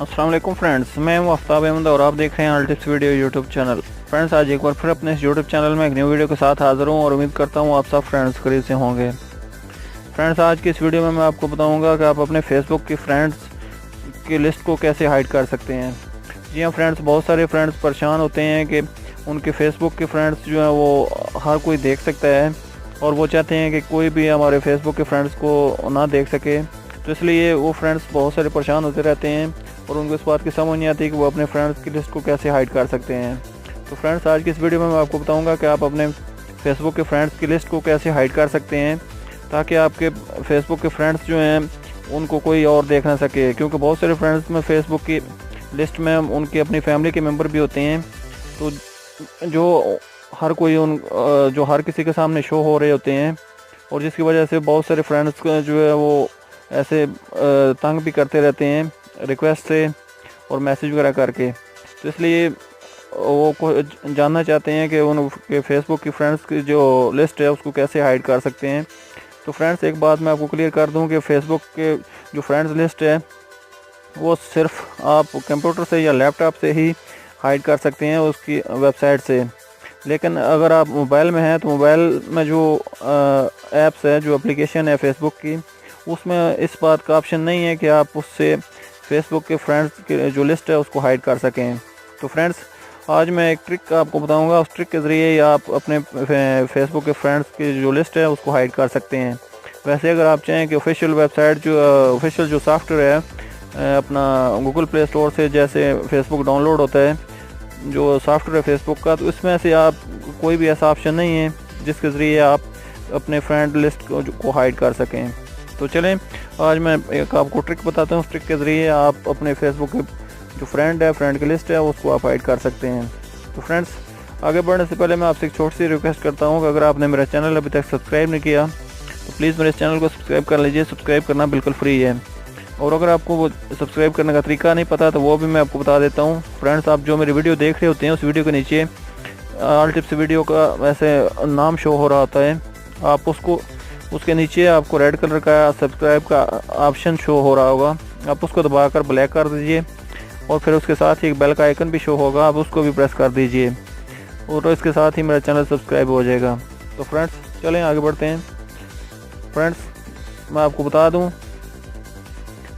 अस्सलाम वालेकुम फ्रेंड्स, मैं हूं आफ्ताब अहमद और आप देख रहे हैं all tips video YouTube channel. Friends, आज एक बार फिर अपने इस यूट्यूब चैनल में एक न्यू वीडियो के साथ हाज़िर हूं और उम्मीद करता हूं आप सब फ्रेंड्स करीब से होंगे। फ्रेंड्स, आज की इस वीडियो में मैं आपको बताऊंगा कि आप अपने फेसबुक की फ्रेंड्स की लिस्ट को कैसे हाइड कर सकते हैं। जी हाँ फ्रेंड्स, बहुत सारे फ्रेंड्स परेशान होते हैं कि उनके फेसबुक के फ्रेंड्स जो हैं वो हर कोई देख सकता है और वो चाहते हैं कि कोई भी हमारे फेसबुक के फ्रेंड्स को ना देख सके। तो इसलिए वो फ्रेंड्स बहुत सारे परेशान होते रहते हैं और उनको इस बात की समझ नहीं आती कि वो अपने फ्रेंड्स की लिस्ट को कैसे हाइड कर सकते हैं। तो फ्रेंड्स, आज की इस वीडियो में मैं आपको बताऊंगा कि आप अपने फेसबुक के फ्रेंड्स की लिस्ट को कैसे हाइड कर सकते हैं ताकि आपके फेसबुक के फ्रेंड्स जो हैं उनको कोई और देख ना सके। क्योंकि बहुत सारे फ्रेंड्स में फेसबुक की लिस्ट में उनकी अपनी फैमिली के मेम्बर भी होते हैं, तो जो हर किसी के सामने शो हो रहे होते हैं और जिसकी वजह से बहुत सारे फ्रेंड्स जो है वो ऐसे तंग भी करते रहते हैं रिक्वेस्ट से और मैसेज वगैरह करके। तो इसलिए वो जानना चाहते हैं कि उनके फेसबुक की फ्रेंड्स की जो लिस्ट है उसको कैसे हाइड कर सकते हैं। तो फ्रेंड्स, एक बात मैं आपको क्लियर कर दूं कि फेसबुक के जो फ्रेंड्स लिस्ट है वो सिर्फ आप कंप्यूटर से या लैपटॉप से ही हाइड कर सकते हैं उसकी वेबसाइट से। लेकिन अगर आप मोबाइल में हैं तो मोबाइल में जो ऐप्स है, जो एप्लीकेशन है फेसबुक की, उसमें इस बात का ऑप्शन नहीं है कि आप उससे फेसबुक के फ्रेंड्स की जो लिस्ट है उसको हाइड कर सकें। तो फ्रेंड्स, आज मैं एक ट्रिक आपको बताऊंगा, उस ट्रिक के ज़रिए आप अपने फेसबुक के फ्रेंड्स की जो लिस्ट है उसको हाइड कर सकते हैं। वैसे अगर आप चाहें कि ऑफिशियल वेबसाइट ऑफिशियल जो सॉफ्टवेयर है अपना गूगल प्ले स्टोर से जैसे फेसबुक डाउनलोड होता है जो सॉफ्टवेयर है फेसबुक का, तो इसमें से आप कोई भी ऐसा ऑप्शन नहीं है जिसके ज़रिए आप अपने फ्रेंड लिस्ट को हाइड कर सकें। तो चलें, आज मैं एक आपको ट्रिक बताता हूँ। उस ट्रिक के ज़रिए आप अपने फेसबुक के जो फ्रेंड की लिस्ट है उसको आप हाइड कर सकते हैं। तो फ्रेंड्स, आगे बढ़ने से पहले मैं आपसे एक छोटी सी रिक्वेस्ट करता हूँ कि अगर आपने मेरा चैनल अभी तक सब्सक्राइब नहीं किया तो प्लीज़ मेरे चैनल को सब्सक्राइब कर लीजिए। सब्सक्राइब करना बिल्कुल फ्री है और अगर आपको वो सब्सक्राइब करने का तरीका नहीं पता तो वो भी मैं आपको बता देता हूँ। फ्रेंड्स, आप जो मेरी वीडियो देख रहे होते हैं उस वीडियो के नीचे ऑल टिप्स वीडियो का वैसे नाम शो हो रहा होता है, आप उसके नीचे आपको रेड कलर का सब्सक्राइब का ऑप्शन शो हो रहा होगा, आप उसको दबाकर ब्लैक कर दीजिए और फिर उसके साथ ही एक बेल का आइकन भी शो होगा, आप उसको भी प्रेस कर दीजिए और इसके साथ ही मेरा चैनल सब्सक्राइब हो जाएगा। तो फ्रेंड्स, चलें आगे बढ़ते हैं। फ्रेंड्स, मैं आपको बता दूं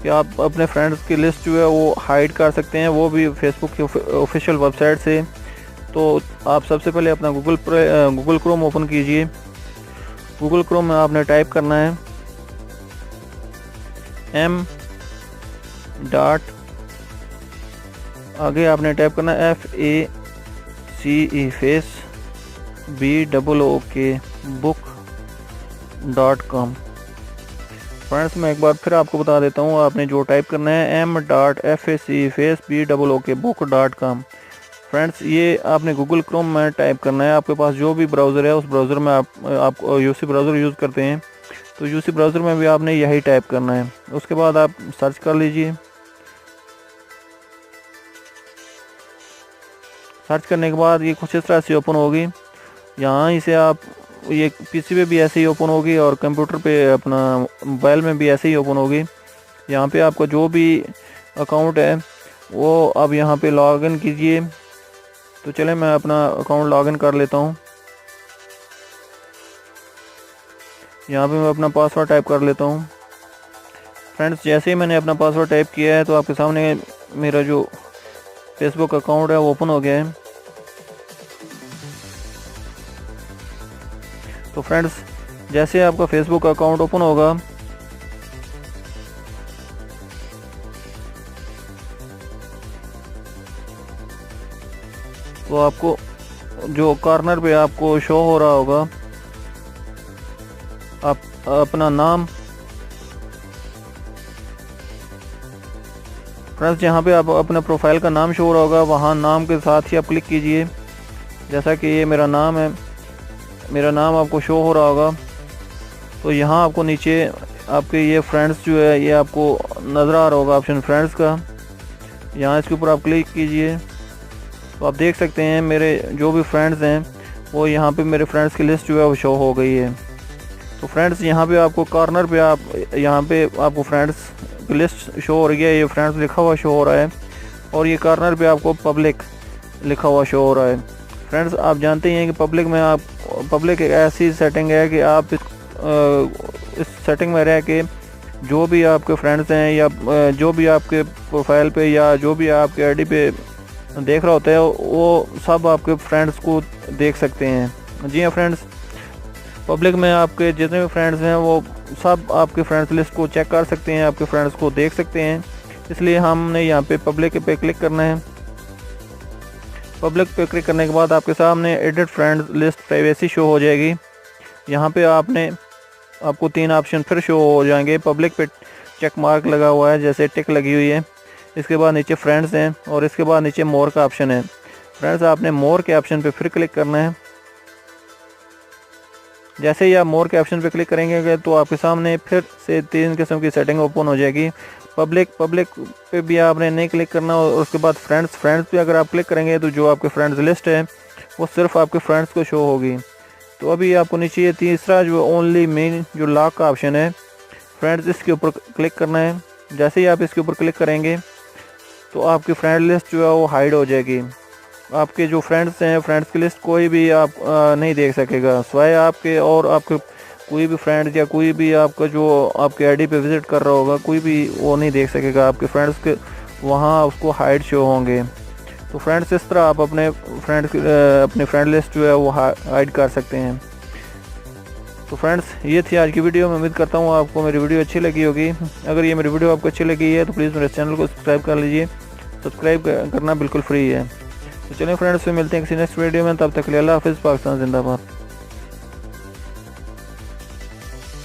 कि आप अपने फ्रेंड्स की लिस्ट जो है वो हाइड कर सकते हैं, वो भी फेसबुक की ऑफिशियल वेबसाइट से। तो आप सबसे पहले अपना गूगल क्रोम ओपन कीजिए। गूगल क्रोम में आपने टाइप करना है m आगे आपने टाइप करना है FACE face BOOK book.com। Friends, मैं एक बार फिर आपको बता देता हूँ, आपने जो टाइप करना है m.FACE face BOOK book.com। Friends, ये आपने गूगल क्रोम में टाइप करना है। आपके पास जो भी ब्राउज़र है उस ब्राउज़र में आप यूसी ब्राउज़र यूज़ करते हैं तो यूसी ब्राउज़र में भी आपने यही टाइप करना है। उसके बाद आप सर्च कर लीजिए। सर्च करने के बाद ये कुछ इस तरह से ओपन होगी। यहाँ इसे आप ये पीसी पे भी ऐसे ही ओपन होगी और कंप्यूटर पे अपना मोबाइल में भी ऐसे ही ओपन होगी। यहाँ पे आपका जो भी अकाउंट है वो अब यहाँ पे लॉगिन कीजिए। तो चलें, मैं अपना अकाउंट लॉगिन कर लेता हूँ। यहाँ पे मैं अपना पासवर्ड टाइप कर लेता हूँ। फ्रेंड्स, जैसे ही मैंने अपना पासवर्ड टाइप किया है तो आपके सामने मेरा जो फेसबुक अकाउंट है वो ओपन हो गया है। तो फ्रेंड्स, जैसे आपका फेसबुक अकाउंट ओपन होगा तो आपको जो कॉर्नर पे आपको शो हो रहा होगा आप अपना नाम। फ्रेंड्स, जहाँ पे आप अपना प्रोफाइल का नाम शो हो रहा होगा वहाँ नाम के साथ ही आप क्लिक कीजिए। जैसा कि ये मेरा नाम है, मेरा नाम आपको शो हो रहा होगा। तो यहाँ आपको नीचे आपके ये फ्रेंड्स जो है ये आपको नज़र आ रहा होगा ऑप्शन फ्रेंड्स का, यहाँ इसके ऊपर आप क्लिक कीजिए तो आप देख सकते हैं मेरे जो भी फ्रेंड्स हैं वो यहाँ पे मेरे फ्रेंड्स की लिस्ट जो है वो शो हो गई है। तो फ्रेंड्स यहाँ पे आपको कॉर्नर पे यहाँ पे आपको फ्रेंड्स की लिस्ट शो हो रही है, ये फ्रेंड्स लिखा हुआ शो हो रहा है और ये कॉर्नर पे आपको पब्लिक लिखा हुआ शो हो रहा है। फ्रेंड्स आप जानते ही हैं कि पब्लिक एक ऐसी सेटिंग है कि आप इस सेटिंग में रह के जो भी आपके फ्रेंड्स हैं या जो भी आपके प्रोफाइल पे या जो भी आपके आईडी पे देख रहा होता है वो सब आपके फ्रेंड्स को देख सकते हैं। जी हाँ फ्रेंड्स, पब्लिक में आपके जितने भी फ्रेंड्स हैं वो सब आपके फ्रेंड्स लिस्ट को चेक कर सकते हैं, आपके फ्रेंड्स को देख सकते हैं। इसलिए हमने यहाँ पे पब्लिक पे क्लिक करना है। पब्लिक पे क्लिक करने के बाद आपके सामने edit friends list privacy show हो जाएगी। यहाँ पे आपको 3 ऑप्शन फिर शो हो जाएंगे। पब्लिक पे चेक मार्क लगा हुआ है, जैसे टिक लगी हुई है। इसके बाद नीचे फ्रेंड्स हैं और इसके बाद नीचे मोर का ऑप्शन है। फ्रेंड्स आपने मोर के ऑप्शन पे फिर क्लिक करना है। जैसे ही आप मोर के ऑप्शन पे क्लिक करेंगे तो आपके सामने फिर से 3 किस्म की सेटिंग ओपन हो जाएगी। पब्लिक पे भी आपने नहीं क्लिक करना और उसके बाद फ्रेंड्स पे अगर आप क्लिक करेंगे तो जो आपके फ्रेंड्स लिस्ट है वो सिर्फ आपके फ्रेंड्स को शो होगी। तो अभी आपको नीचे ये तीसरा जो ओनली मेन जो लॉक का ऑप्शन है फ्रेंड्स, इसके ऊपर क्लिक करना है। जैसे ही आप इसके ऊपर क्लिक करेंगे तो आपकी फ्रेंड लिस्ट जो है वो हाइड हो जाएगी। आपके जो फ्रेंड्स हैं फ्रेंड्स की लिस्ट कोई भी आप नहीं देख सकेगा, सिवाय आपके और आपके कोई भी फ्रेंड या कोई भी आपका जो आपके आईडी पे विज़िट कर रहा होगा कोई भी वो नहीं देख सकेगा। आपके फ्रेंड्स के वहाँ उसको हाइड शो होंगे। तो फ्रेंड्स इस तरह आप अपने फ्रेंड लिस्ट जो है वो हाइड कर सकते हैं। तो फ्रेंड्स ये थी आज की वीडियो। मैं उम्मीद करता हूँ आपको मेरी वीडियो अच्छी लगी होगी। अगर ये मेरी वीडियो आपको अच्छी लगी है तो प्लीज़ मेरे चैनल को सब्सक्राइब कर लीजिए। सब्सक्राइब करना बिल्कुल फ्री है। तो चलिए फ्रेंड्स, फिर मिलते हैं किसी नेक्स्ट वीडियो में। तब तक के लिए अल्लाह हाफ़िज़। पाकिस्तान जिंदाबाद।